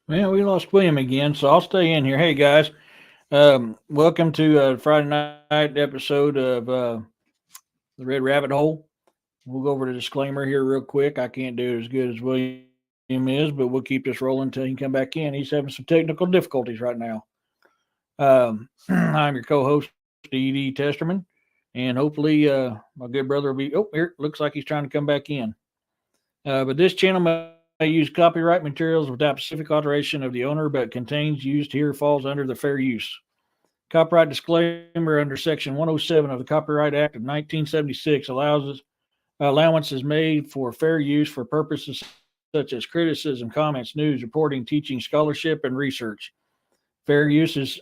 Man, we lost William again, so I'll stay in here. Hey guys, welcome to Friday night episode of the Red Rabbit Hole. We'll go over the disclaimer here real quick. I can't do it as good as William is, but we'll keep this rolling until he can come back in. He's having some technical difficulties right now. I'm your co-host, E.D. Testerman, and hopefully my good brother will be. Oh, here looks like he's trying to come back in. But this channel may use copyright materials without specific alteration of the owner, but contains used here falls under the fair use. Copyright disclaimer under Section 107 of the Copyright Act of 1976 allowances made for fair use for purposes such as criticism, comments, news, reporting, teaching, scholarship, and research. Fair use is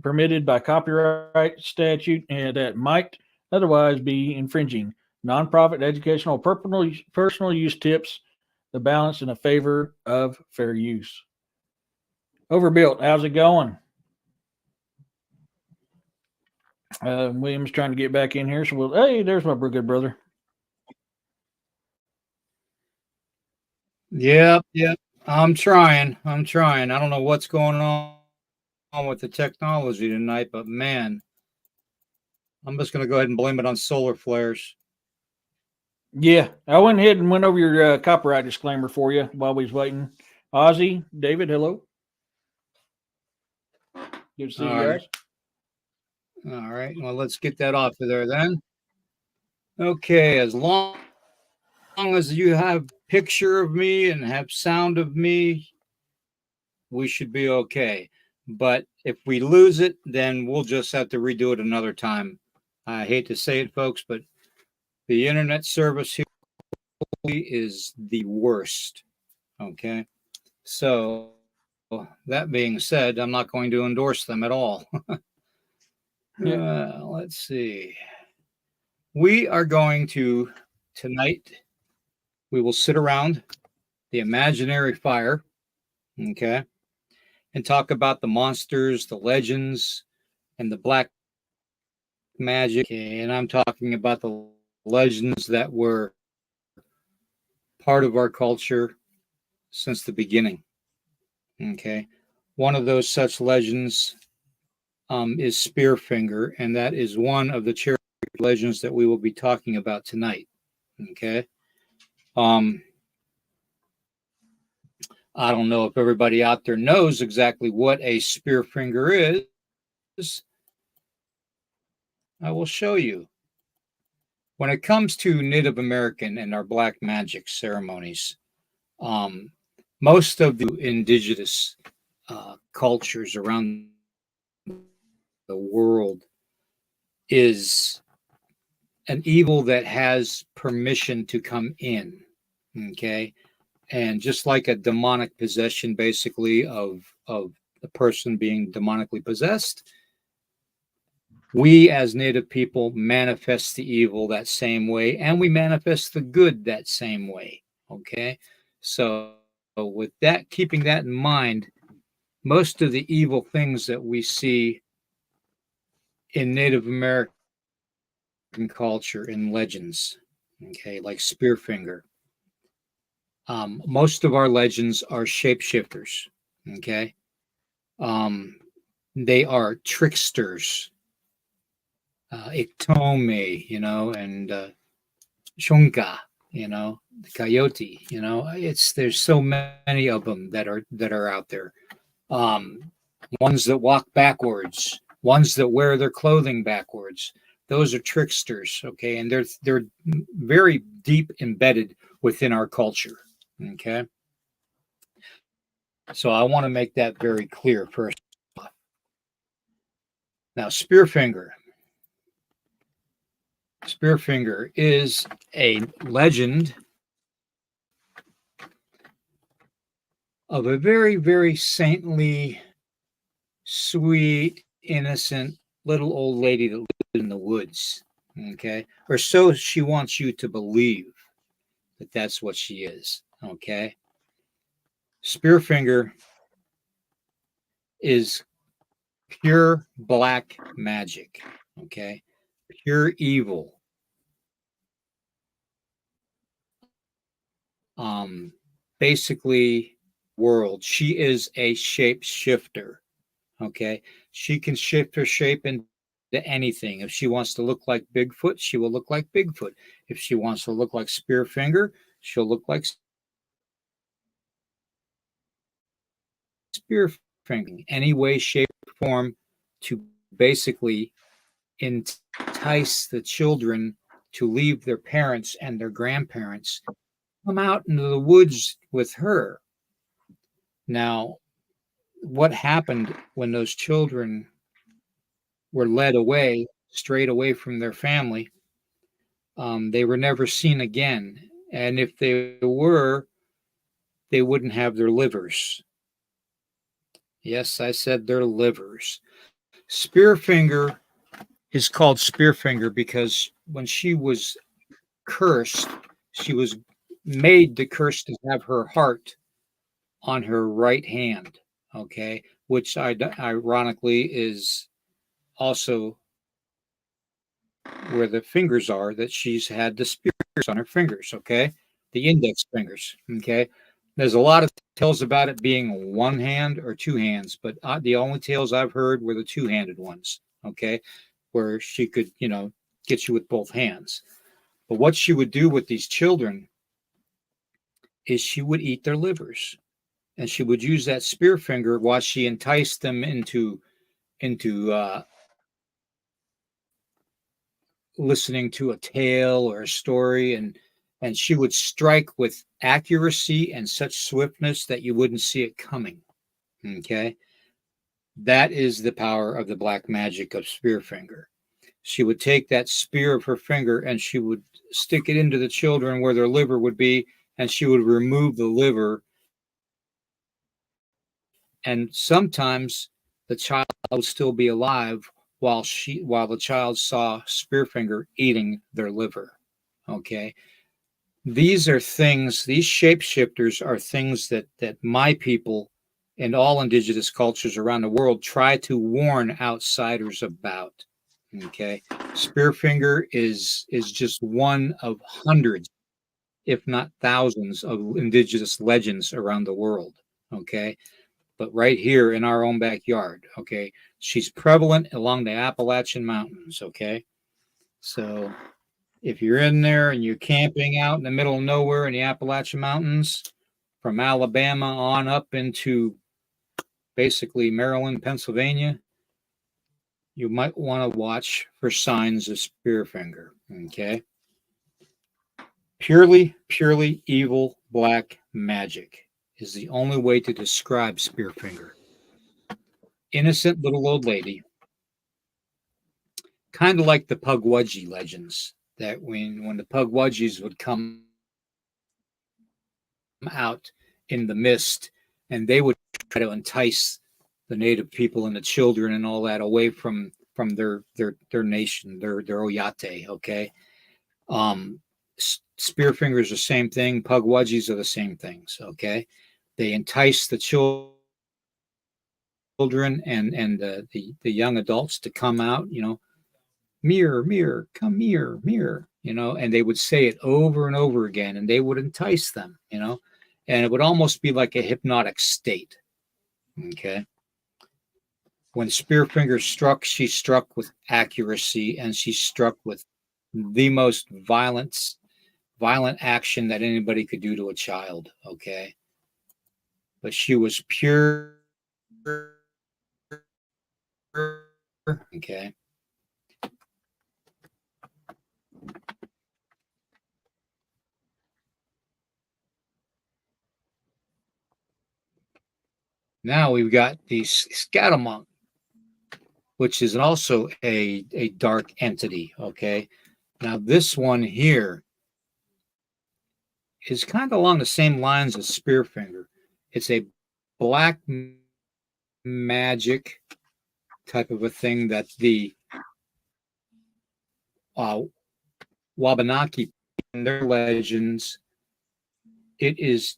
permitted by copyright statute that might otherwise be infringing. Nonprofit, educational, personal use tips the balance in a favor of fair use. Overbuilt, how's it going? William's trying to get back in here, so we'll. Hey, there's my good brother. Yep. I'm trying. I don't know what's going on with the technology tonight, but man, I'm just going to go ahead and blame it on solar flares. Yeah, I went ahead and went over your copyright disclaimer for you while we was waiting. Ozzy, David, hello. Good to see All you right. guys. All right. Well, let's get that off of there then. Okay. As long as you have picture of me and have sound of me, we should be okay. But if we lose it, then we'll just have to redo it another time. I hate to say it, folks, but the internet service here is the worst. Okay. So, that being said, I'm not going to endorse them at all. Let's see. We are going to tonight, we will sit around the imaginary fire, okay, and talk about the monsters, the legends, and the black magic. Okay, and I'm talking about the legends that were part of our culture since the beginning. Okay. One of those such legends is Spearfinger, and that is one of the cherished legends that we will be talking about tonight. Okay. Um, I don't know if everybody out there knows exactly what a Spearfinger is. I will show you. When it comes to Native American and our black magic ceremonies, um, most of the indigenous cultures around the world is an evil that has permission to come in. Okay. And just like a demonic possession, basically, of the person being demonically possessed, we as Native people manifest the evil that same way, and we manifest the good that same way. Okay. So, with that, keeping that in mind, most of the evil things that we see in Native American culture in legends, okay, like Spearfinger. Most of our legends are shapeshifters, okay. Um, they are tricksters, Ikitome, and Shunka, the coyote. There's so many of them that are out there. Um, Ones that walk backwards, ones that wear their clothing backwards. Those are tricksters, okay, and they're very deep embedded within our culture, okay. So I want to make that very clear first. Now, Spearfinger is a legend of a very, very saintly, sweet, innocent little old lady that lived in the woods. Okay. Or so she wants you to believe that that's what she is. Okay. Spearfinger is pure black magic. Okay. Pure evil. Basically, world. She is a shapeshifter. Okay. She can shift her shape into anything. If she wants to look like Bigfoot, she will look like Bigfoot. If she wants to look like Spearfinger, she'll look like Spearfinger. Any way, shape, or form to basically entice the children to leave their parents and their grandparents, come out into the woods with her. Now, what happened when those children were led away, straight away from their family? They were never seen again. And if they were, they wouldn't have their livers. Yes, I said their livers. Spearfinger is called Spearfinger because when she was cursed, she was made the curse to have her heart on her right hand, okay, which ironically is also where the fingers are, that she's had the spears on her fingers, okay, the index fingers, okay. There's a lot of tales about it being one hand or two hands, but the only tales I've heard were the two-handed ones, okay, where she could, get you with both hands. But what she would do with these children is she would eat their livers, and she would use that spear finger while she enticed them into listening to a tale or a story, and she would strike with accuracy and such swiftness that you wouldn't see it coming. Okay, that is the power of the black magic of Spearfinger. She would take that spear of her finger and she would stick it into the children where their liver would be, and she would remove the liver. And sometimes the child would still be alive while the child saw Spearfinger eating their liver. Okay. These shapeshifters are things that my people and all indigenous cultures around the world try to warn outsiders about. Okay. Spearfinger is just one of hundreds, if not thousands, of indigenous legends around the world. Okay. But right here in our own backyard, okay, she's prevalent along the Appalachian Mountains. Okay. So if you're in there and you're camping out in the middle of nowhere in the Appalachian Mountains, from Alabama on up into basically Maryland, Pennsylvania, you might want to watch for signs of Spearfinger. Okay. Purely evil black magic is the only way to describe Spearfinger. Innocent little old lady, kind of like the Pugwudgie legends, that when the Pugwudgies would come out in the mist and they would try to entice the native people and the children and all that away from their nation, their oyate. Okay. Spearfingers are the same thing. Pugwudgies are the same things. Okay. They entice the children and the young adults to come out, mirror, mirror, come mirror, mirror, and they would say it over and over again, and they would entice them, and it would almost be like a hypnotic state. Okay. When Spearfinger struck, she struck with accuracy, and she struck with the most violent action that anybody could do to a child. Okay. But she was pure. Okay. Now we've got the Scatamount, which is also a dark entity. Okay. Now this one here is kind of along the same lines as Spearfinger. It's a black magic type of a thing that the Wabanaki in their legends, it is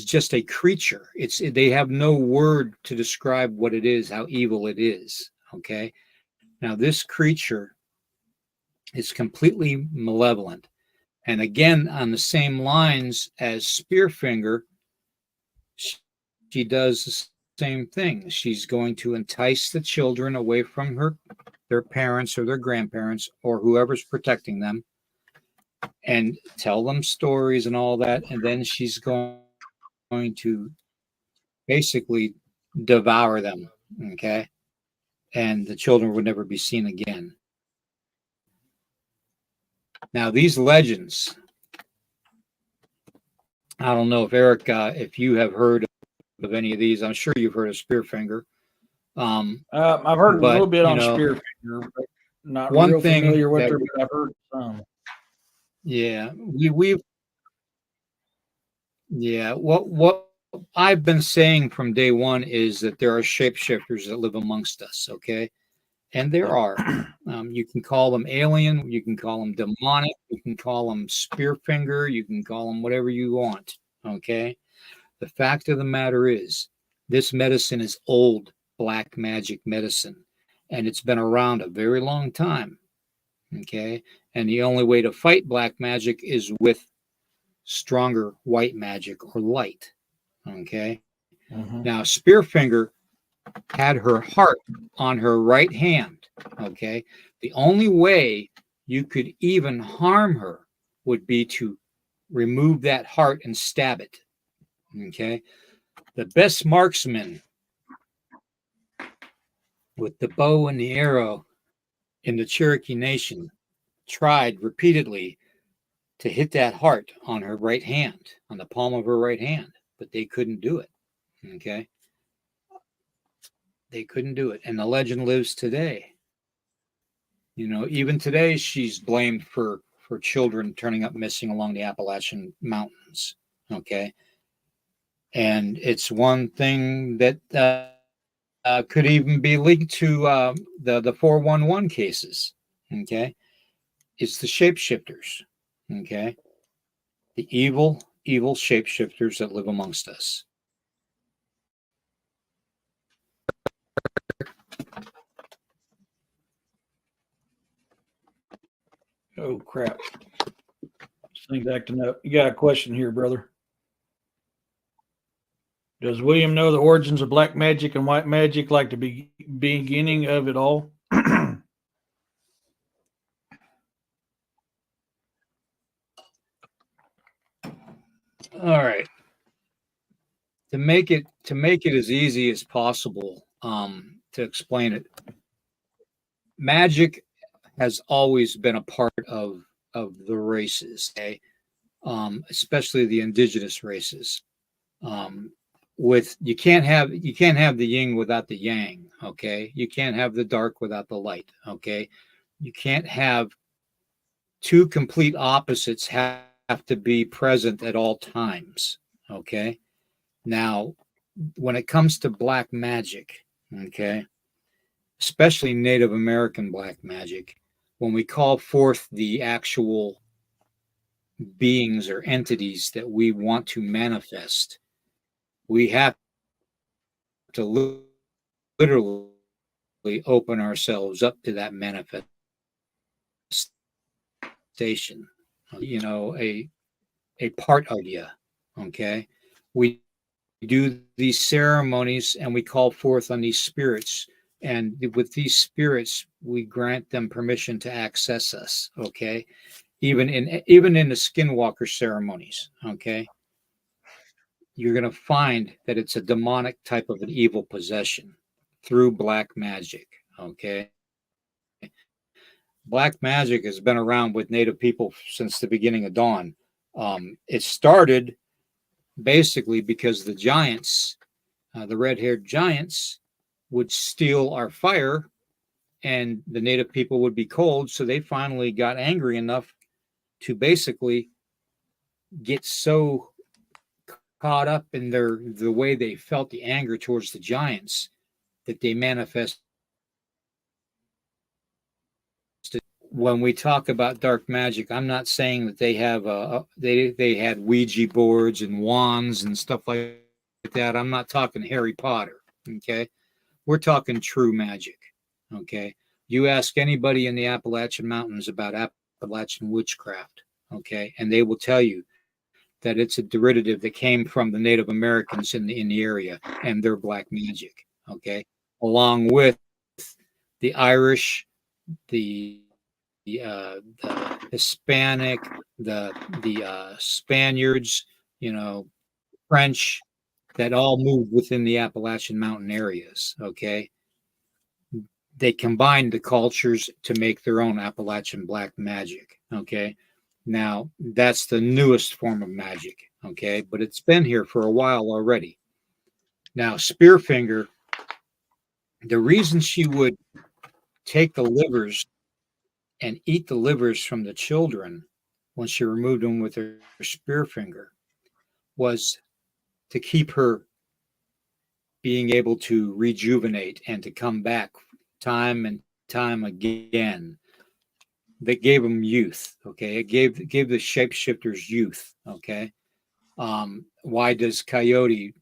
just a creature. They have no word to describe what it is, how evil it is. Okay. Now this creature is completely malevolent, And again, on the same lines as Spearfinger, she does the same thing. She's going to entice the children away from their parents or their grandparents or whoever's protecting them, and tell them stories and all that. And then she's going to basically devour them. Okay. And the children would never be seen again. Now, these legends, I don't know if Eric, if you have heard of any of these. I'm sure you've heard of Spearfinger. I've heard a little bit on Spearfinger, but not one real thing familiar with her, but I've heard some. Yeah, what I've been saying from day one is that there are shapeshifters that live amongst us. Okay, and there are. You can call them alien, you can call them demonic, you can call them Spearfinger, you can call them whatever you want. Okay, the fact of the matter is, this medicine is old black magic medicine, and it's been around a very long time. Okay, and the only way to fight black magic is with stronger white magic or light. Okay, now Spearfinger had her heart on her right hand. Okay, the only way you could even harm her would be to remove that heart and stab it. Okay, the best marksman with the bow and the arrow in the Cherokee Nation tried repeatedly to hit that heart on her right hand, on the palm of her right hand, but they couldn't do it. Okay, they couldn't do it, and the legend lives today. You know, even today, she's blamed for children turning up missing along the Appalachian Mountains. Okay, and it's one thing that could even be linked to the 411 cases. Okay, it's the shapeshifters. Okay, the evil shapeshifters that live amongst us. Oh crap! This thing's acting up. You got a question here, brother? Does William know the origins of black magic and white magic, like the beginning of it all? All right. To make it as easy as possible, to explain it, magic has always been a part of the races, okay? Especially the indigenous races. With you can't have the yin without the yang, okay? You can't have the dark without the light, okay? You can't have two complete opposites have to be present at all times, okay? Now, when it comes to black magic, okay, especially Native American black magic, when we call forth the actual beings or entities that we want to manifest, we have to literally open ourselves up to that manifestation. You know, a part of you. Okay, we do these ceremonies and we call forth on these spirits, and with these spirits we grant them permission to access us. Okay, even in the skinwalker ceremonies. Okay, you're going to find that it's a demonic type of an evil possession through black magic. Okay, black magic has been around with Native people since the beginning of dawn. It started basically because the giants, the red-haired giants, would steal our fire, and the Native people would be cold. So they finally got angry enough to basically get so caught up in the way they felt the anger towards the giants that they manifested. When we talk about dark magic, I'm not saying that they have they had Ouija boards and wands and stuff like that. I'm not talking Harry Potter. Okay, we're talking true magic. Okay, you ask anybody in the Appalachian Mountains about Appalachian witchcraft. Okay, and they will tell you that it's a derivative that came from the Native Americans in the area and their black magic. Okay, along with the Irish, the Hispanic, the Spaniards, you know, French, that all moved within the Appalachian Mountain areas. Okay, they combined the cultures to make their own Appalachian black magic. Okay, now that's the newest form of magic. Okay, but it's been here for a while already. Now, Spearfinger, the reason she would take the livers and eat the livers from the children when she removed them with her spear finger was to keep her being able to rejuvenate and to come back time and time again. That gave them youth. Okay, it gave the shapeshifters youth. Okay, why does Coyote,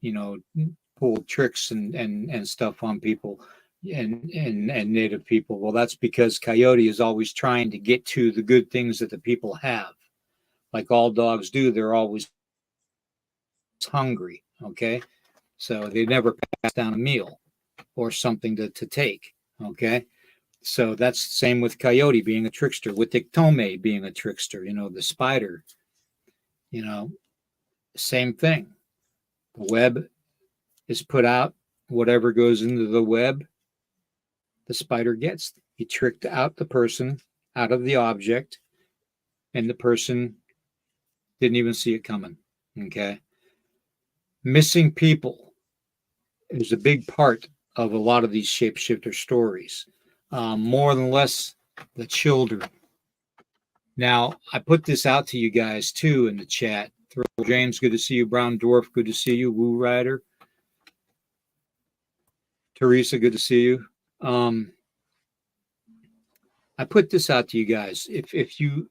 pull tricks and stuff on people and native people? Well, that's because Coyote is always trying to get to the good things that the people have. Like all dogs do, they're always hungry. Okay, so they never pass down a meal or something to take. Okay, so that's the same with Coyote being a trickster, with Iktome being a trickster. The spider. You know, same thing. The web is put out. Whatever goes into the web, the spider gets. He tricked out the person out of the object, and the person didn't even see it coming. Okay, missing people is a big part of a lot of these shapeshifter stories. More than less, the children. Now, I put this out to you guys too in the chat. James, good to see you. Brown Dwarf, good to see you. Woo Rider. Teresa, good to see you. I put this out to you guys. If you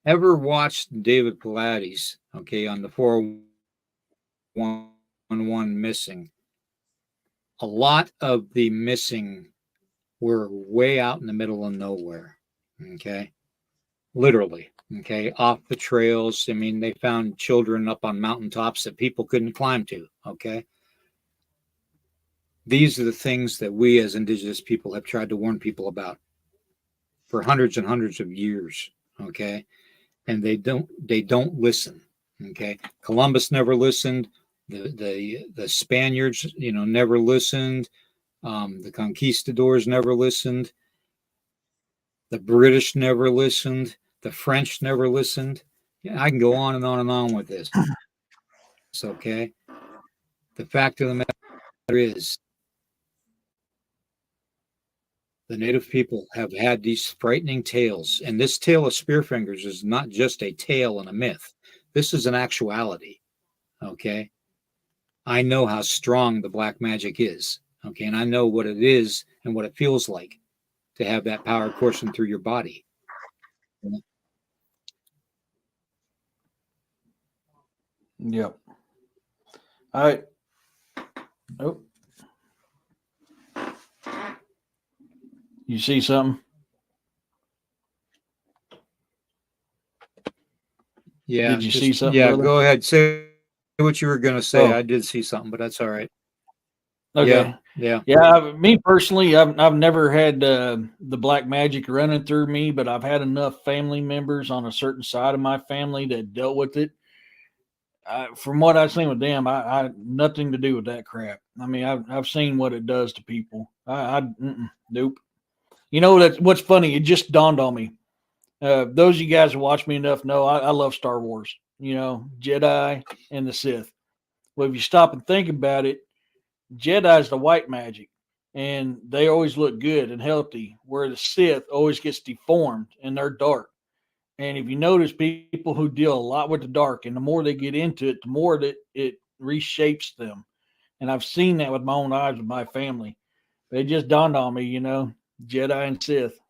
ever watched David Pilates, okay, on the 411 missing, a lot of the missing were way out in the middle of nowhere, okay? Literally, okay, off the trails. I mean, they found children up on mountaintops that people couldn't climb to, okay? These are the things that we as indigenous people have tried to warn people about for hundreds and hundreds of years, okay? And they don't listen, okay? Columbus never listened. The Spaniards, never listened. The conquistadors never listened. The British never listened. The French never listened. Yeah, I can go on and on and on with this. It's okay. The fact of the matter is, the native people have had these frightening tales, and this tale of Spearfingers is not just a tale and a myth. This is an actuality. Okay, I know how strong the black magic is. Okay, and I know what it is and what it feels like to have that power coursing through your body. Yep. All right. Oh. You see something? Yeah. Did you see something? Yeah, brother? go ahead. Say what you were going to say. Oh. I did see something, but that's all right. Okay. Yeah. Me personally, I've never had the black magic running through me, but I've had enough family members on a certain side of my family that dealt with it. From what I've seen with them, I nothing to do with that crap. I mean, I've seen what it does to people. Nope. That's what's funny. It just dawned on me. Those of you guys who watch me enough know I love Star Wars. Jedi and the Sith. Well, if you stop and think about it, Jedi's the white magic, and they always look good and healthy, where the Sith always gets deformed and they're dark. And if you notice, people who deal a lot with the dark, and the more they get into it, the more that it reshapes them. And I've seen that with my own eyes with my family. But it just dawned on me, Jedi and Sith.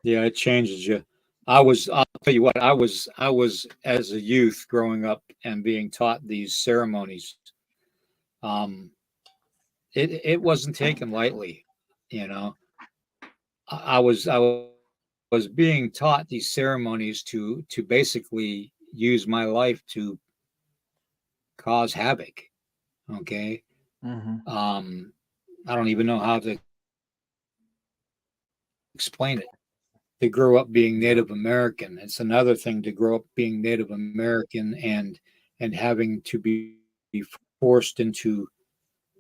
Yeah, it changes you. I'll tell you what, I was as a youth growing up and being taught these ceremonies. It wasn't taken lightly, you know. I was was being taught these ceremonies to basically use my life to cause havoc. Okay. Mm-hmm. I don't even know how to explain it. To grow up being Yeah. Native American, it's another thing to grow up being Native American and having to be forced into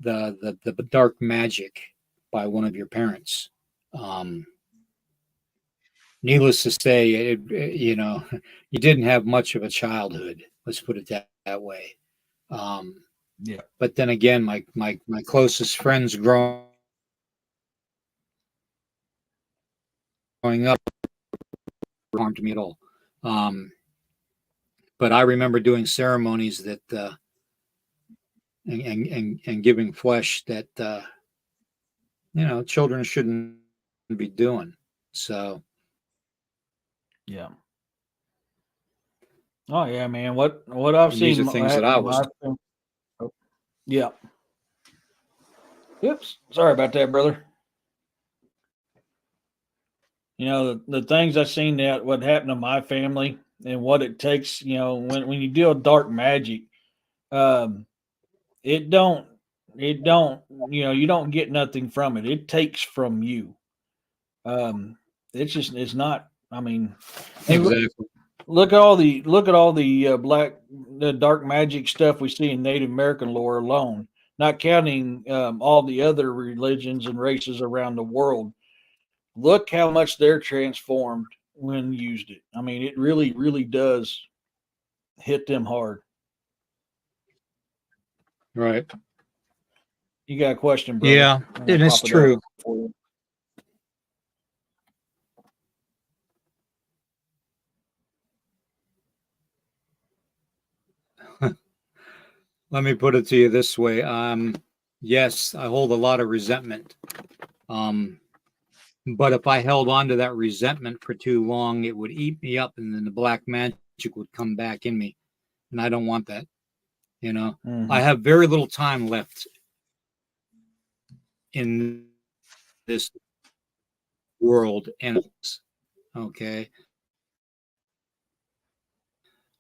the dark magic by one of your parents. Um, Needless to say, you didn't have much of a childhood. Let's put it that way. Um, Yeah. but then again, my closest friends growing up harmed me at all. Um, but I remember doing ceremonies that and giving flesh that children shouldn't be doing. So Yeah. Oh yeah, man. What I've and these seen are things that happen I to was. my oh, yeah. Oops. Sorry about that, brother. The things I've seen that what happened to my family and what it takes. When you deal with dark magic, um, it don't it don't you don't get nothing from it. It takes from you. Um, it's not. I mean, and Exactly. look at all the the dark magic stuff we see in Native American lore alone, not counting all the other religions and races around the world. Look how much they're transformed when used it. I mean, it really, really does hit them hard. Right. You got a question, brother? Yeah, I'm gonna and it's pop it up true. for you. Let me put it to you this way. Yes, I hold a lot of resentment. Um, but if I held on to that resentment for too long, it would eat me up, and then the black magic would come back in me, and I don't want that. You know, I Hmm. have very little time left in this world, and okay,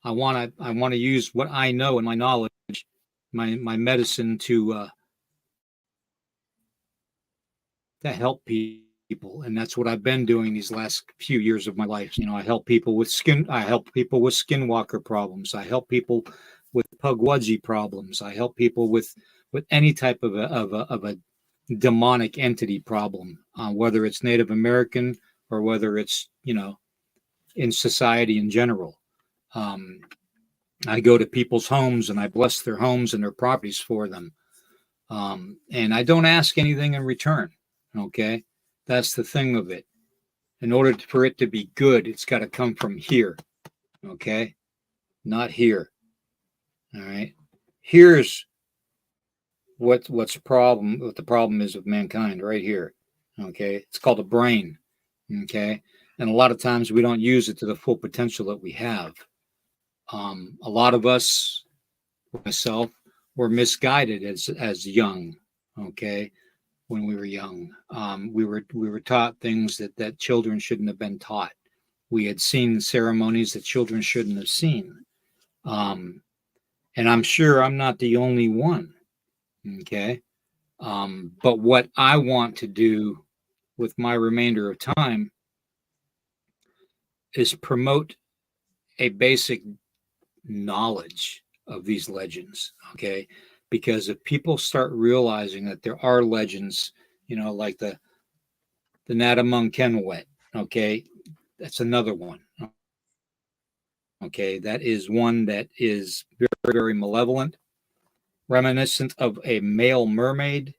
I want to use what I know and my knowledge, my medicine to help people, and that's what I've been doing these last few years of my life. I help people with skinwalker problems. I help people with pugwudgie problems. I help people with any type of a demonic entity problem, whether it's Native American or whether it's in society in general. um, I go to people's homes and I bless their homes and their properties for them. And I don't ask anything in return. Okay. That's the thing of it. In order for it to be good, it's got to come from here. Okay. Not here. All right. Here's what the problem is with mankind right here. Okay. It's called a brain. Okay. And a lot of times we don't use it to the full potential that we have. A lot of us, myself, were misguided as young. Okay. When we were young. We were taught things that children shouldn't have been taught. We had seen ceremonies that children shouldn't have seen. Um, and I'm sure I'm not the only one. Okay. But what I want to do with my remainder of time is promote a basic knowledge of these legends. Okay. Because if people start realizing that there are legends, like the Natamung Kenwet, okay, that's another one. Okay, that is one that is very, very malevolent, reminiscent of a male mermaid.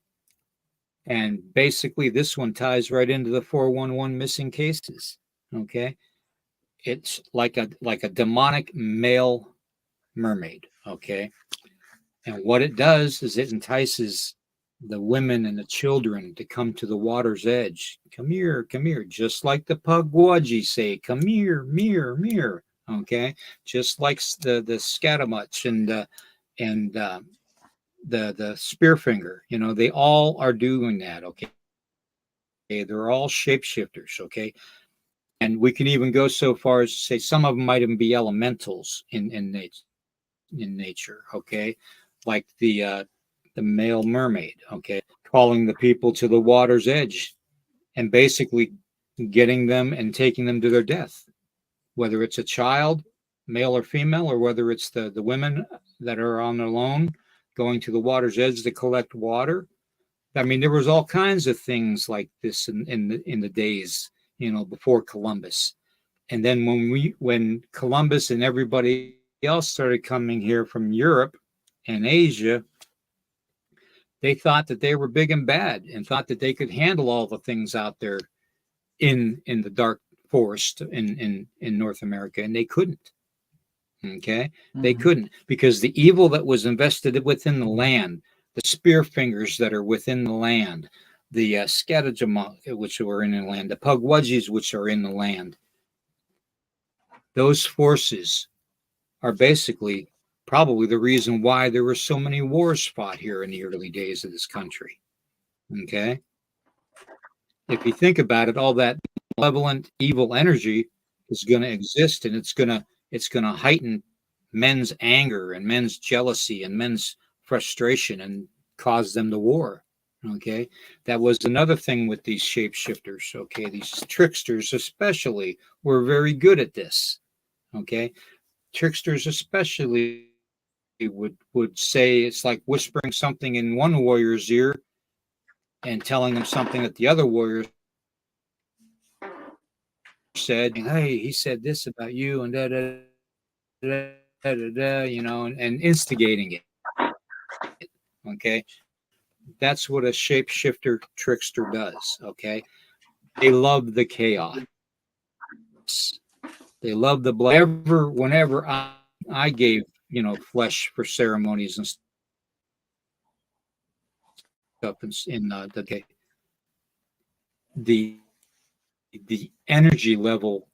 And basically, this one ties right into the 411 missing cases. Okay, it's like a demonic male mermaid. Okay, and what it does is it entices the women and the children to come to the water's edge. Come here, just like the Pugwudgie say, come here, mirror, mirror. Okay, just like the Scatamuts and the Spearfinger. They all are doing that. Okay, they're all shapeshifters. Okay, And we can even go so far as to say some of them might even be elementals in nature, okay? Like the male mermaid, okay? Calling the people to the water's edge and basically getting them and taking them to their death, whether it's a child, male or female, or whether it's the women that are on their own going to the water's edge to collect water. I mean, there was all kinds of things like this in the days, before Columbus. And then when Columbus and everybody else started coming here from Europe and Asia, they thought that they were big and bad and thought that they could handle all the things out there in the dark forest in North America, and they couldn't. Okay, they couldn't, because the evil that was invested within the land, the spear fingers that are within the land, the Scatterjama, which were in the land, the Pugwudgies, which are in the land, those forces are basically probably the reason why there were so many wars fought here in the early days of this country. Okay, if you think about it, all that malevolent evil energy is going to exist, and it's going to heighten men's anger and men's jealousy and men's frustration and cause them to war. Okay, that was another thing with these shapeshifters. Okay, these tricksters especially were very good at this. Okay, tricksters especially would say, it's like whispering something in one warrior's ear and telling them something that the other warrior said. Hey, he said this about you, and da da da da da, da, and instigating it. Okay, that's what a shapeshifter trickster does. Okay, they love the chaos. They love the blood. Whenever I gave flesh for ceremonies and stuff in the energy level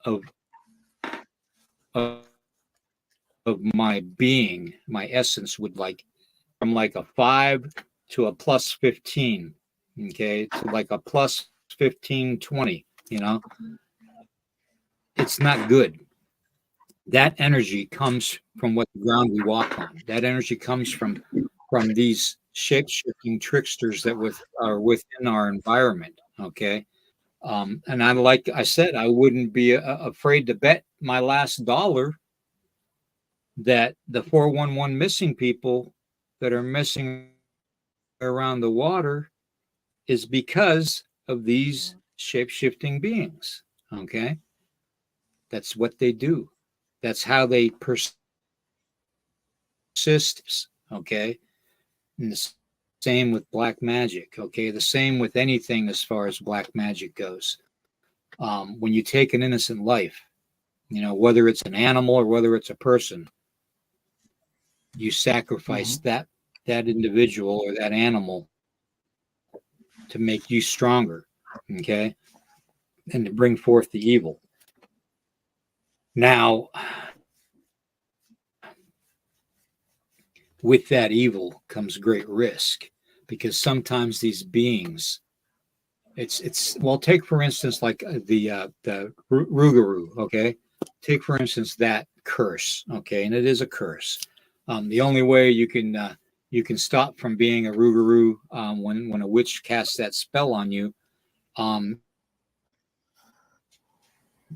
of of my being, my essence would from like a 5 to a plus 15, okay, to like a plus 15, 20, it's not good. That energy comes from what the ground we walk on. That energy comes from these shape-shifting tricksters that are within our environment, okay? And like I said, I wouldn't be afraid to bet my last dollar that the 411 missing people that are missing around the water is because of these shape-shifting beings. Okay, that's what they do. That's how they persist. Okay, and the same with black magic. Okay, the same with anything as far as black magic goes. When you take an innocent life, whether it's an animal or whether it's a person, you sacrifice that individual or that animal to make you stronger, okay, and to bring forth the evil. Now, with that evil comes great risk, because sometimes these beings, well, take for instance like the Rougarou, okay, take for instance that curse, okay, and it is a curse. The only way you can stop from being a Rougarou when a witch casts that spell on you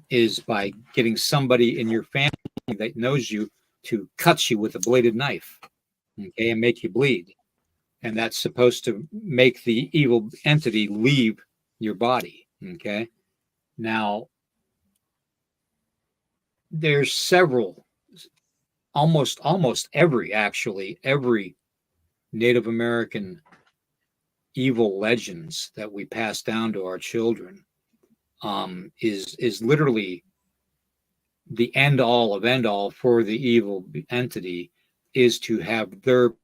is by getting somebody in your family that knows you to cut you with a bladed knife, okay, and make you bleed. And that's supposed to make the evil entity leave your body, okay? Now, there's several, almost every Native American evil legends that we pass down to our children is literally the end all for the evil entity is to have their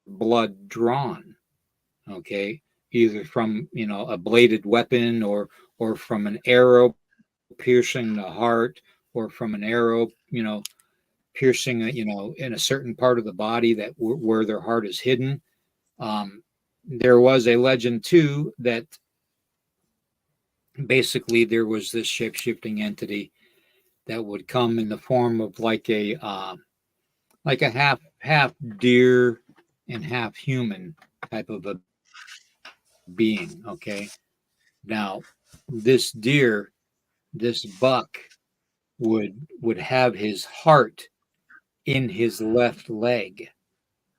blood drawn, okay, either from a bladed weapon or from an arrow piercing the heart, or from an arrow piercing in a certain part of the body that where their heart is hidden. There was a legend too that basically there was this shape-shifting entity that would come in the form of like a half deer and half human type of a being. Okay, now this deer, this buck would have his heart in his left leg.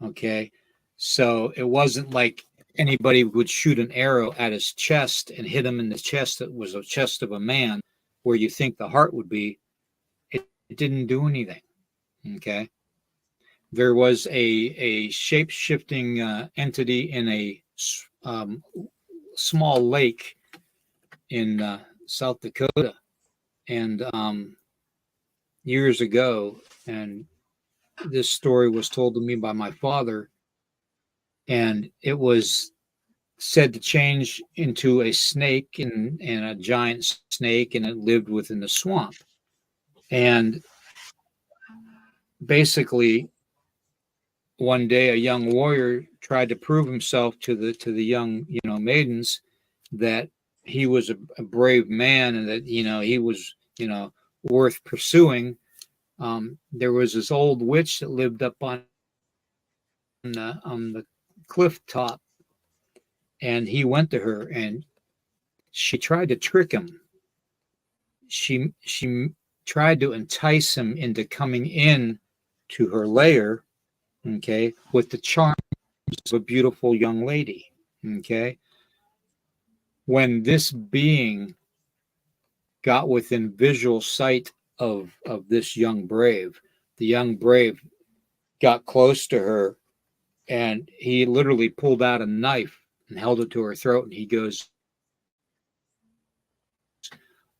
Okay, so it wasn't like anybody would shoot an arrow at his chest and hit him in the chest that was a chest of a man where you think the heart would be. It didn't do anything. Okay, there was a shape shifting entity in a um, small lake in South Dakota, and years ago, and this story was told to me by my father, and it was said to change into a snake and a giant snake, and it lived within the swamp. And basically, one day, a young warrior tried to prove himself to the young maidens that he was a brave man and that he was worth pursuing. There was this old witch that lived up on the cliff top, and he went to her and she tried to trick him. She tried to entice him into coming in to her lair, okay, with the charms of a beautiful young lady. Okay, when this being got within visual sight of this young brave, the young brave got close to her, and he literally pulled out a knife and held it to her throat, and he goes,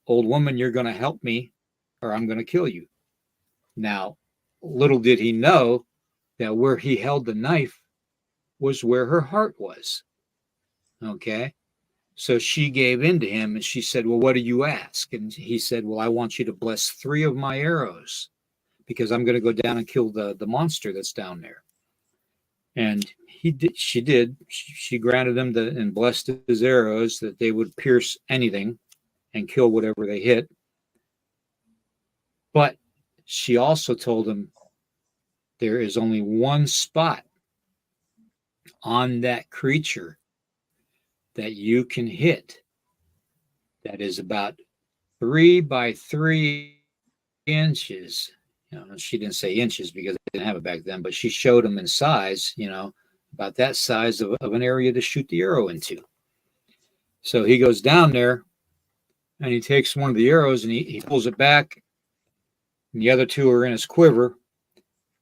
"Old woman, you're going to help me or I'm going to kill you." Now, little did he know that where he held the knife was where her heart was. Okay, so she gave in to him and she said, "Well, what do you ask?" And he said, "Well, I want you to bless 3 of my arrows because I'm going to go down and kill the monster that's down there." And he did. She did. She granted him and blessed his arrows that they would pierce anything and kill whatever they hit. But she also told him there is only one spot on that creature that you can hit that is about 3 by 3 inches. She didn't say inches because they didn't have it back then, but she showed them in size, about that size of an area to shoot the arrow into. So he goes down there and he takes one of the arrows and he pulls it back, and the other 2 are in his quiver,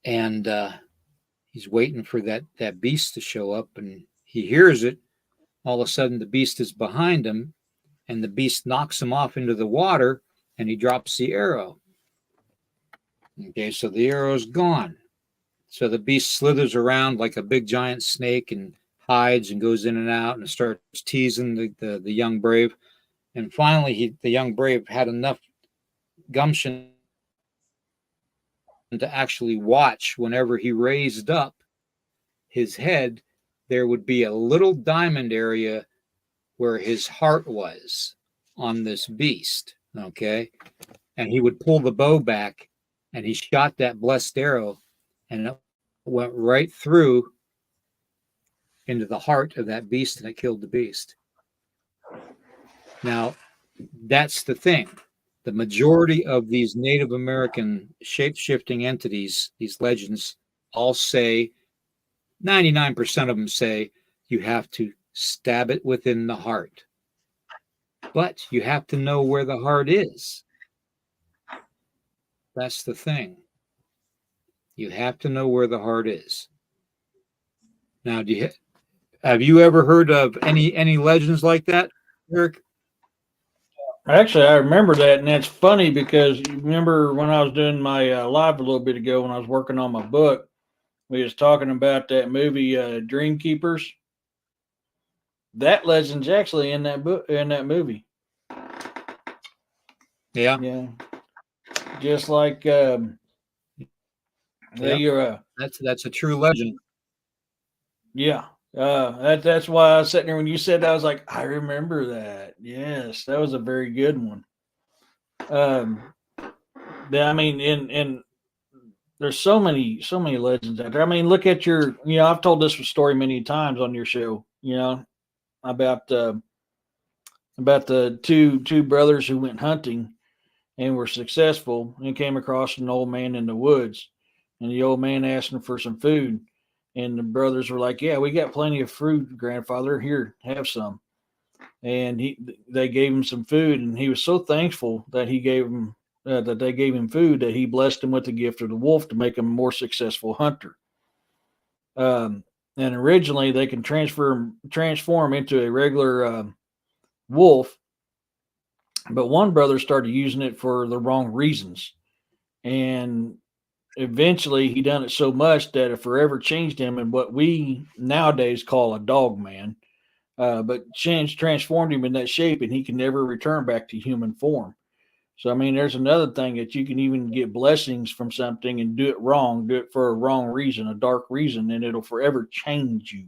and he's waiting for that beast to show up, and he hears it. All of a sudden, the beast is behind him, and the beast knocks him off into the water, and he drops the arrow. Okay, so the arrow's gone. So the beast slithers around like a big giant snake and hides and goes in and out and starts teasing the young brave. And finally, the young brave had enough gumption to actually watch. Whenever he raised up his head, there would be a little diamond area where his heart was on this beast. Okay, and he would pull the bow back and he shot that blessed arrow, and it went right through into the heart of that beast, and it killed the beast. Now, that's the thing. The majority of these Native American shape-shifting entities, these legends, all say, 99% of them say, you have to stab it within the heart. But you have to know where the heart is. That's the thing. You have to know where the heart is. Now, have you ever heard of any legends like that, Eric? Actually, I remember that, and that's funny because you remember when I was doing my live a little bit ago when I was working on my book, we was talking about that movie Dream Keepers. That legend's actually in that book in that movie. Yeah. Yeah, just like Yeah. they That's a true legend. yeah, That's why I was sitting there when you said that. I was like, I remember that. Yes, that was a very good one. Um, I mean, and there's so many legends out there. I mean, look at I've told this story many times on your show. About the two brothers who went hunting and were successful and came across an old man in the woods, and the old man asked them for some food, and the brothers were like, "Yeah, we got plenty of food, grandfather. Here, have some." And they gave him some food, and he was so thankful that he gave him that they gave him food that he blessed him with the gift of the wolf to make him a more successful hunter. Um, and originally, they can transform into a regular wolf, but one brother started using it for the wrong reasons, and eventually he done it so much that it forever changed him in what we nowadays call a dog man. But transformed him in that shape, and he can never return back to human form. So I mean, there's another thing that you can even get blessings from something and do it wrong, do it for a wrong reason, a dark reason, and it'll forever change you.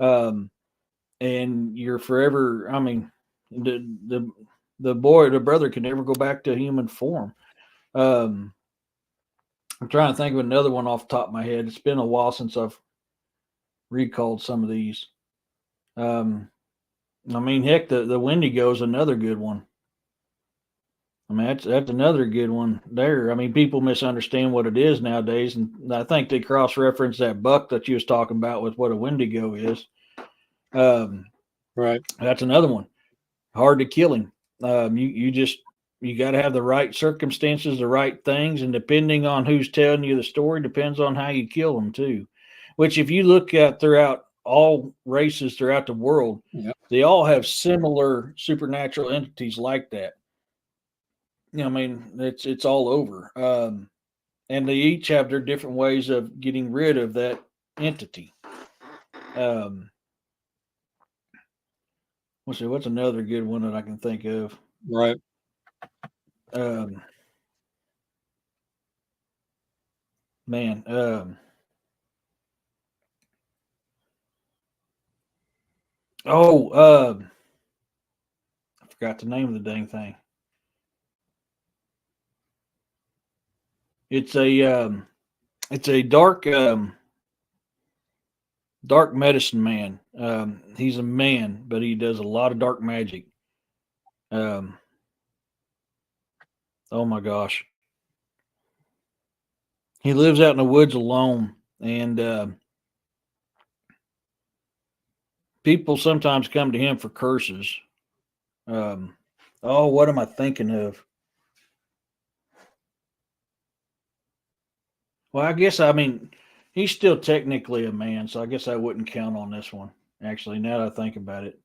Um, and you're forever. I mean, the brother can never go back to human form. Um, I'm trying to think of another one off the top of my head. It's been a while since I've recalled some of these. Um, I mean, heck, the Wendigo is another good one. I mean, that's another good one there. I mean, people misunderstand what it is nowadays, and I think they cross reference that buck that you was talking about with what a Wendigo is. Um, Right. that's another one. Hard to kill him. You got to have the right circumstances, the right things, and depending on who's telling you the story, depends on how you kill them too. Which, if you look at throughout all races throughout the world, Yeah. they all have similar supernatural entities like that. I mean, it's all over, and they each have their different ways of getting rid of that entity. Um, let's see, what's another good one that I can think of? Right. Um, man, oh, I forgot the name of the dang thing. It's a it's a dark medicine man. He's a man, but he does a lot of dark magic. Um, oh my gosh, he lives out in the woods alone, and people sometimes come to him for curses. Um, oh, what am I thinking of? Well, I mean, he's still technically a man, so I guess I wouldn't count on this one. Actually, now that I think about it,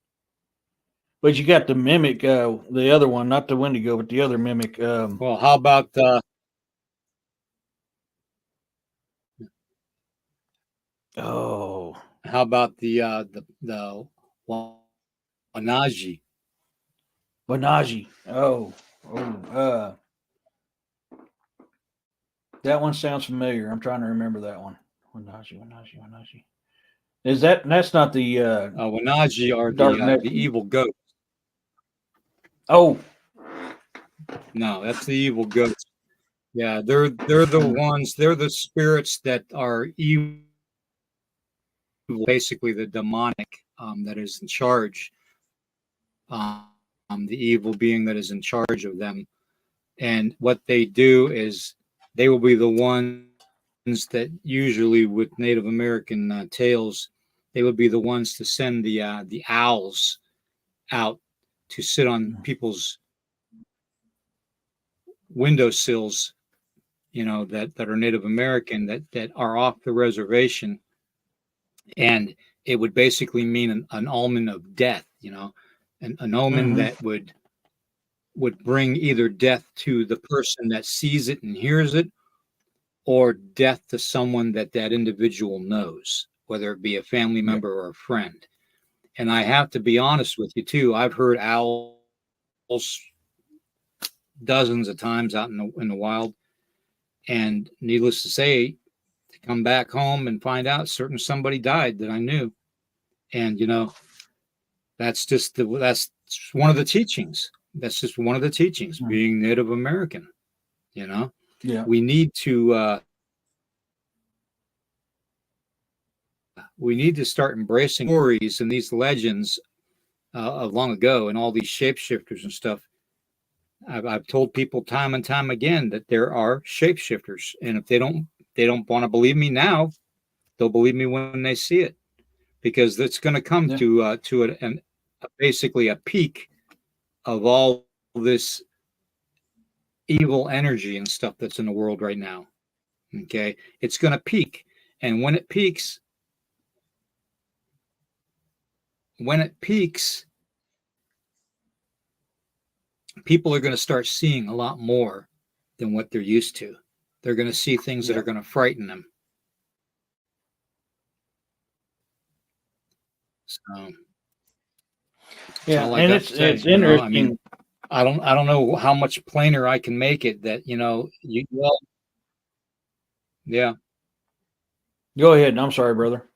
but you got the mimic, the other one, not the Wendigo, but the other mimic. Well, how about Oh, the Wanaji? Banaji. Oh, that one sounds familiar. I'm trying to remember that one. Wanaji. Is that's not the Wanaji are dark the medicine? evil goat. Oh, No, that's the evil goats. Yeah, they're the ones. They're the spirits that are evil, basically the demonic that is in charge. The evil being that is in charge of them. And what they do is they will be the ones that usually with Native American tales, they would be the ones to send the owls out to sit on people's windowsills, that are Native American that are off the reservation, and it would basically mean an omen of death, an omen mm-hmm. that would bring either death to the person that sees it and hears it, or death to someone that individual knows, whether it be a family Yeah. member or a friend. And I have to be honest with you too. I've heard owls dozens of times out in the wild, and needless to say, to come back home and find out certain somebody died that I knew. And that's that's one of the teachings. That's just one of the teachings, being Native American. Yeah. We need to start embracing stories and these legends of long ago, and all these shapeshifters and stuff. I've told people time and time again that there are shapeshifters, and if they don't want to believe me now, they'll believe me when they see it, because it's going to come to basically a peak of all this evil energy and stuff that's in the world right now. Okay, it's going to peak, and when it peaks, people are going to start seeing a lot more than what they're used to. They're going to see things that are going to frighten them. So, yeah, and it's interesting. I don't know how much plainer I can make it. That yeah. Go ahead. I'm sorry, brother.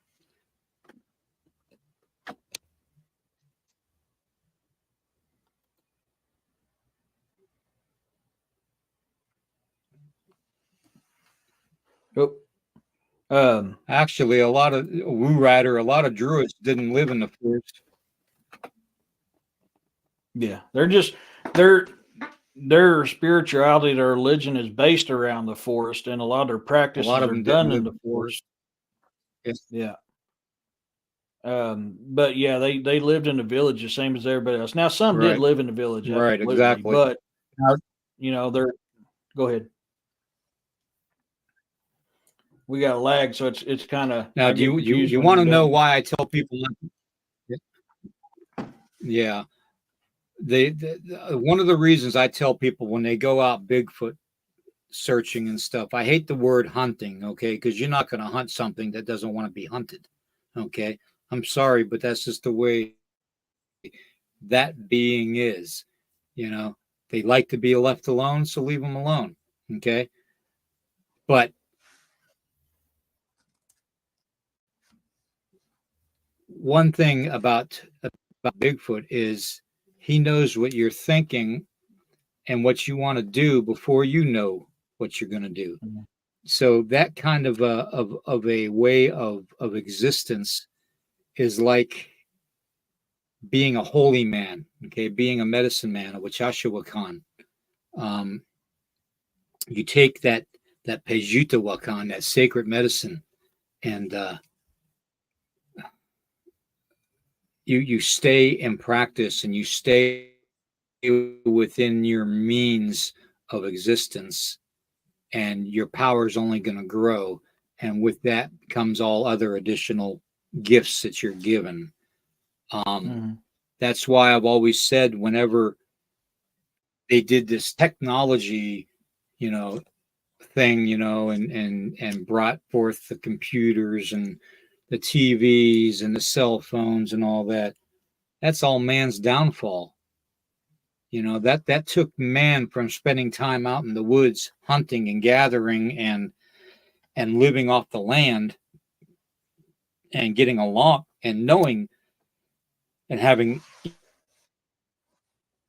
Oh. Actually, a lot of Woo Rider, a lot of Druids didn't live in the forest. Yeah, their spirituality, their religion is based around the forest, and a lot of their practices are done in the forest. Yes. Yeah. But yeah, they lived in the village the same as everybody else. Now, some did live in the village, right? Exactly. But they're. Go ahead. We got a lag, so it's kind of. Now, do you want to know why I tell people? Yeah, one of the reasons I tell people when they go out Bigfoot searching and stuff, I hate the word hunting, okay, because you're not going to hunt something that doesn't want to be hunted, okay. I'm sorry, but that's just the way that being is. They like to be left alone, so leave them alone, okay. But one thing about Bigfoot is he knows what you're thinking and what you want to do before you know what you're going to do. Mm-hmm. So that kind of a way of existence is like being a holy man, okay, being a medicine man, a Wachashawakan. You take that Pejuta Wakan, that sacred medicine, and you stay in practice, and you stay within your means of existence, and your power is only going to grow. And with that comes all other additional gifts that you're given. That's why I've always said, whenever they did this technology, thing, and brought forth the computers and the TVs and the cell phones and all that, that's all man's downfall. That took man from spending time out in the woods hunting and gathering and living off the land and getting along and knowing and having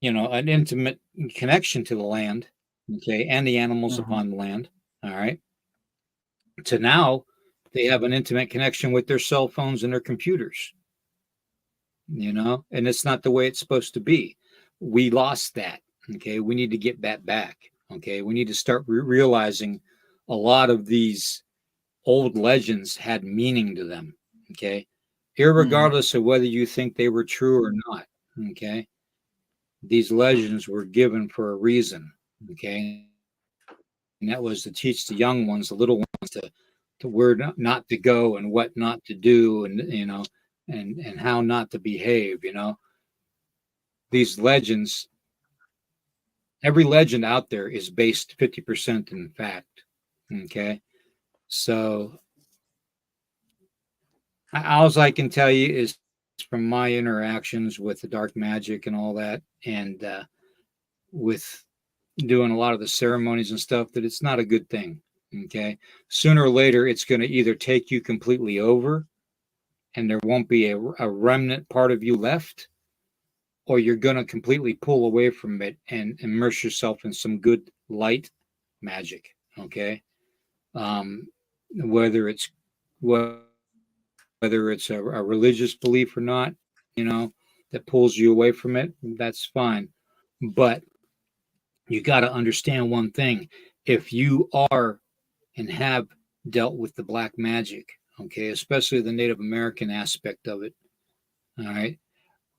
an intimate connection to the land, okay, and the animals upon the land, all right, to now they have an intimate connection with their cell phones and their computers, and it's not the way it's supposed to be. We lost that, okay. We need to get that back, okay. We need to start realizing a lot of these old legends had meaning to them, okay, irregardless of whether you think they were true or not, okay. These legends were given for a reason, okay, and that was to teach the young ones, the little ones, to where not to go and what not to do, and and how not to behave. These legends, every legend out there is based 50% in fact, okay. So all I can tell you is from my interactions with the dark magic and all that, and with doing a lot of the ceremonies and stuff, that it's not a good thing, okay. Sooner or later it's going to either take you completely over, and there won't be a remnant part of you left, or you're going to completely pull away from it and immerse yourself in some good light magic. Okay. Whether it's a religious belief or not, you know, that pulls you away from it, that's fine. But you got to understand one thing. If you are and have dealt with the black magic, okay, especially the Native American aspect of it, all right,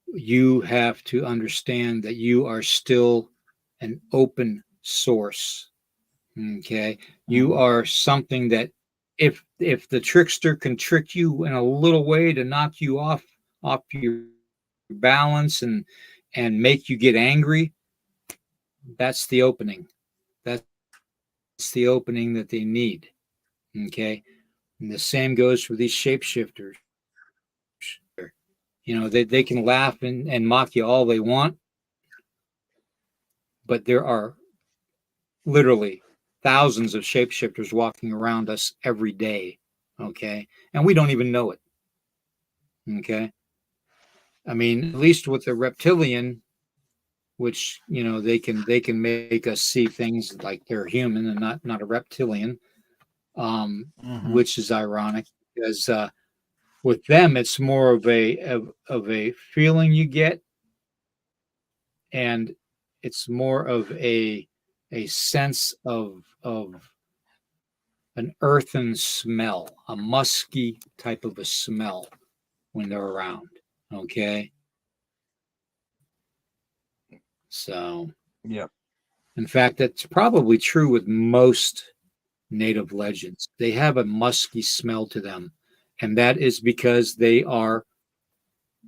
you have to understand that you are still an open source. Okay. You are something that if the trickster can trick you in a little way to knock you off your balance and make you get angry, that's the opening. That's the opening that they need. Okay. And the same goes for these shapeshifters. You know, they can laugh and mock you all they want, but there are literally thousands of shapeshifters walking around us every day. Okay. And we don't even know it. Okay. I mean, at least with the reptilian, which, you know, they can make us see things like they're human and not a reptilian, which is ironic because with them it's more of a feeling you get, and it's more of a sense of an earthen smell, a musky type of a smell when they're around. Okay. So, Yep. in fact, that's probably true with most native legends. They have a musky smell to them, and that is because they are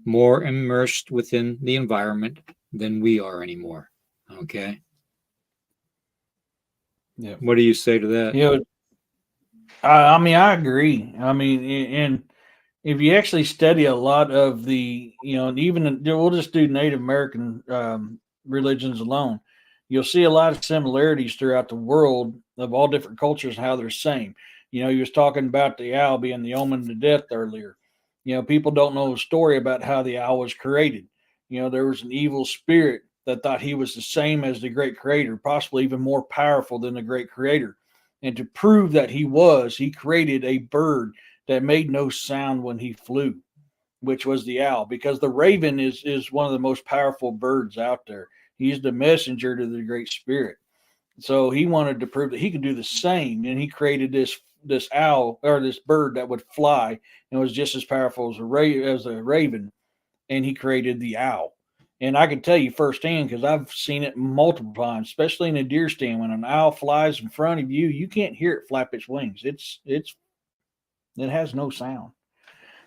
more immersed within the environment than we are anymore. Okay. Yeah. What do you say to that? You know, I mean, I agree. I mean, and if you actually study a lot of the, you know, and even we'll just do Native American religions alone, you'll see a lot of similarities throughout the world of all different cultures and how they're same. You know, you was talking about the owl being the omen of death earlier. You know, people don't know the story about how the owl was created. You know, there was an evil spirit that thought he was the same as the great creator, possibly even more powerful than the great creator. And to prove that he was, he created a bird that made no sound when he flew, which was the owl, because the raven is one of the most powerful birds out there. He's the messenger to the great spirit. So he wanted to prove that he could do the same, and he created this owl or this bird that would fly and was just as powerful as as a raven, and he created the owl. And I can tell you firsthand because I've seen it multiple times, especially in a deer stand. When an owl flies in front of you, you can't hear it flap its wings. It has no sound.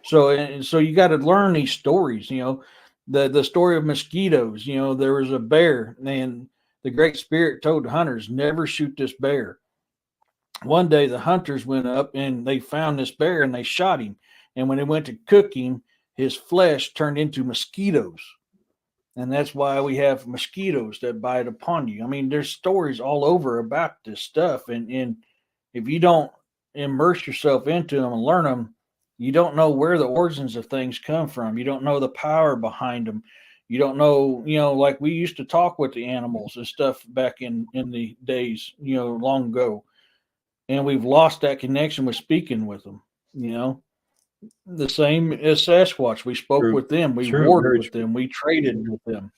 So you got to learn these stories. You know, the story of mosquitoes. You know, there was a bear, and the Great Spirit told the hunters never shoot this bear. One day the hunters went up and they found this bear and they shot him. And when they went to cook him, his flesh turned into mosquitoes, and that's why we have mosquitoes that bite upon you. I mean, there's stories all over about this stuff, and if you don't immerse yourself into them and learn them, you don't know where the origins of things come from. You don't know the power behind them. You don't know, you know, like we used to talk with the animals and stuff back in the days, you know, long ago, and we've lost that connection with speaking with them. You know, the same as Sasquatch. We spoke True. with them. We True. warred Very with true. them. We traded with them.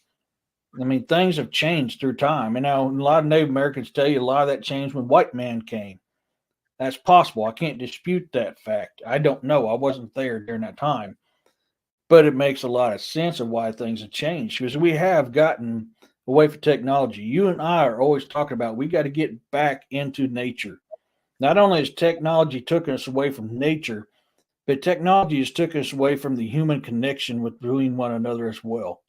I mean, things have changed through time. And now a lot of Native Americans tell you a lot of that changed when white man came. That's possible. I can't dispute that fact. I don't know. I wasn't there during that time. But it makes a lot of sense of why things have changed because we have gotten away from technology. You and I are always talking about we got to get back into nature. Not only has technology taken us away from nature, but technology has taken us away from the human connection between one another as well.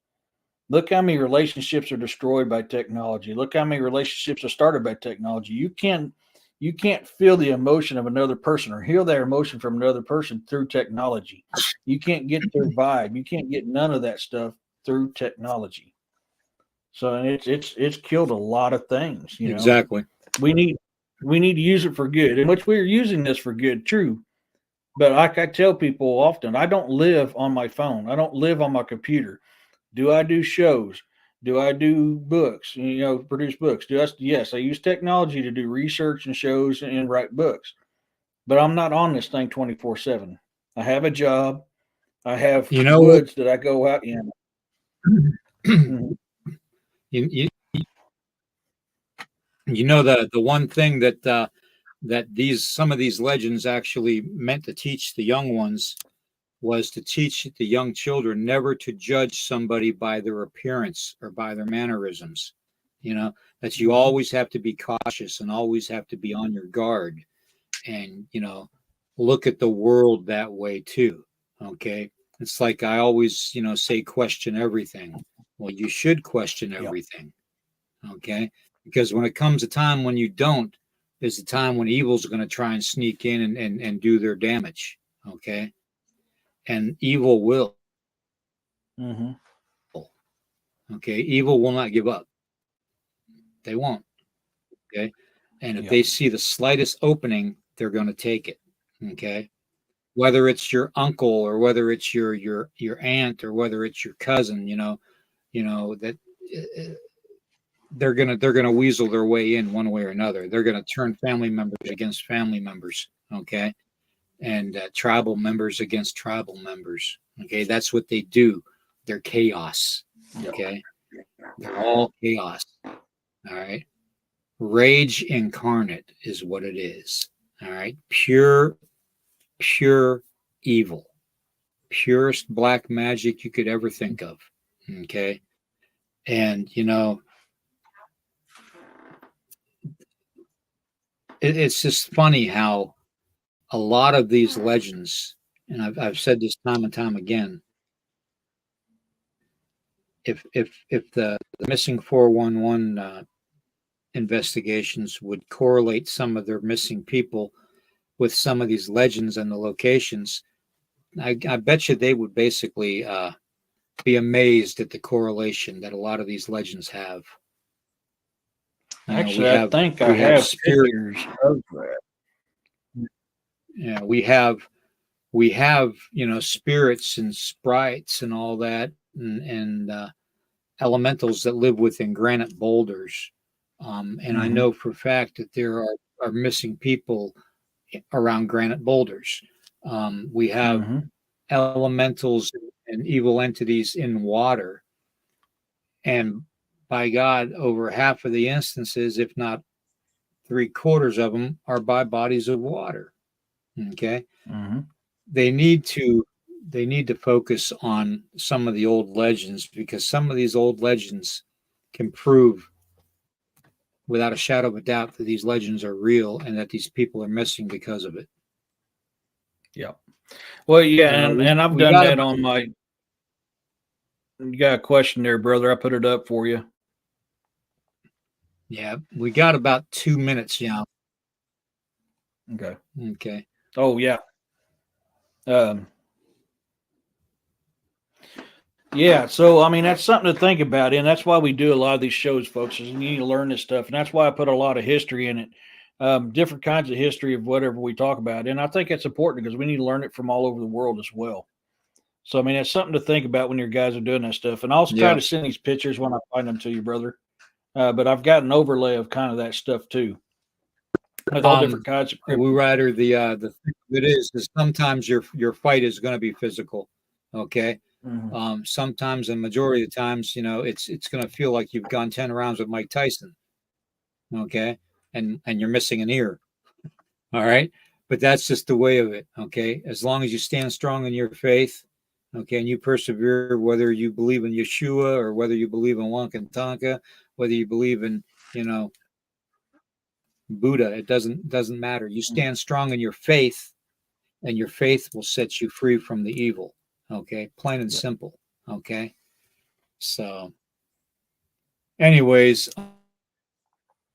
Look how many relationships are destroyed by technology. Look how many relationships are started by technology. You can't feel the emotion of another person or hear their emotion from another person through technology. You can't get their vibe. You can't get none of that stuff through technology. So and it's killed a lot of things, you know. Exactly. We need we need to use it for good, in which we're using this for good, true. But like I tell people often, I don't live on my phone. I don't live on my computer. Do I do shows? Do I do books? Produce books. Yes, I use technology to do research and shows and write books. But I'm not on this thing 24/7. I have a job. I have You know what? woods that I go out in. Mhm. you, you know the one thing that that these some of these legends actually meant to teach the young ones was to teach the young children never to judge somebody by their appearance or by their mannerisms. You know, that you Mhm. always have to be cautious and always have to be on your guard and, look at the world that way too. Okay. It's like I always, say question everything. Well, you should question Yeah. everything. Okay. Because when it comes a time when you don't, is the time when evil's going to try and sneak in and do their damage. Okay. And evil will. Hmm. Okay. Evil will not give up. They won't. Okay. And if Yeah. they see the slightest opening, they're going to take it. Okay. Whether it's your uncle or whether it's your aunt or whether it's your cousin, that uh, they're gonna weasel their way in one way or another. They're gonna turn family members against family members. Okay. And tribal members against tribal members. Okay. That's what they do. They're chaos. Yeah. Okay. They're all chaos. All right. Rage incarnate is what it is. All right. Pure evil. Purest black magic you could ever think of. Okay. And, it's just funny how a lot of these legends, and I've said this time and time again, if the missing 411 investigations would correlate some of their missing people with some of these legends and the locations, I bet you they would basically be amazed at the correlation that a lot of these legends have. We Actually, I have think I we have have spirit. pictures of that. Yeah, we have spirits and sprites and all that, and elementals that live within granite boulders. And I Hmm. know for a fact that there are missing people around granite boulders. We have Hmm. elementals and evil entities in water. And by God, over half of the instances, if not three-quarters of them, are by bodies of water. Okay. Hmm. They need to they need to focus on some of the old legends because some of these old legends can prove without a shadow of a doubt that these legends are real and that these people are missing because of it. Yeah. Well, yeah, We and I've we done got that about on my. You got a question there, brother? I put it up for you. yeah, we got about 2 minutes now. Okay. Okay. Oh yeah. Um, yeah. So I mean, that's something to think about, and that's why we do a lot of these shows, folks. Is you need to learn this stuff, and that's why I put a lot of history in it, different kinds of history of whatever we talk about, and I think it's important because we need to learn it from all over the world as well. So I mean, it's something to think about when your guys are doing that stuff, and I'll try Yeah. to send these pictures when I find them to you, brother. But I've got an overlay of kind of that stuff too, with all Um, different kinds of we cryptids. Rider, the thing of it is sometimes your fight is going to be physical. Okay. Hmm. Sometimes, and majority of the times, it's going to feel like you've gone 10 rounds with Mike Tyson. Okay. And you're missing an ear. All right. But that's just the way of it. Okay. As long as you stand strong in your faith, okay, and you persevere, whether you believe in Yeshua or whether you believe in Wankantanka, whether you believe in, you know, Buddha, it doesn't matter. You stand strong in your faith, and your faith will set you free from the evil. Okay. Plain and Yeah. simple. Okay. So, anyways,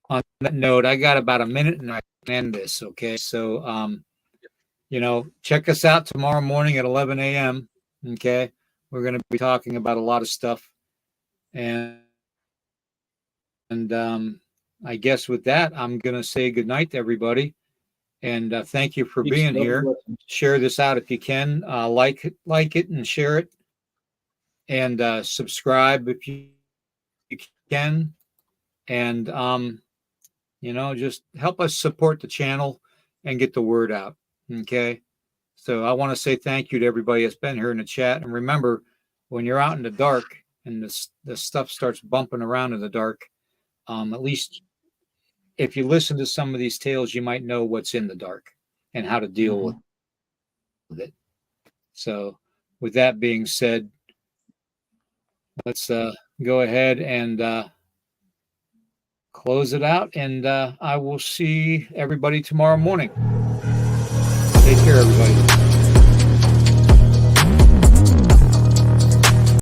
on that note, I got about a minute and I can end this. Okay. So, check us out tomorrow morning at 11 a.m. Okay. We're going to be talking about a lot of stuff. And I guess with that, I'm going to say good night to everybody. And thank you for Peace, being love, and here. blessings. Share this out if you can. Like it and share it, and subscribe if you can. And just help us support the channel and get the word out. Okay. So I want to say thank you to everybody that's been here in the chat. And remember, when you're out in the dark and the stuff starts bumping around in the dark, at least if you listen to some of these tales, you might know what's in the dark and how to deal with it. So with that being said, let's go ahead and close it out. And I will see everybody tomorrow morning. Take care, everybody.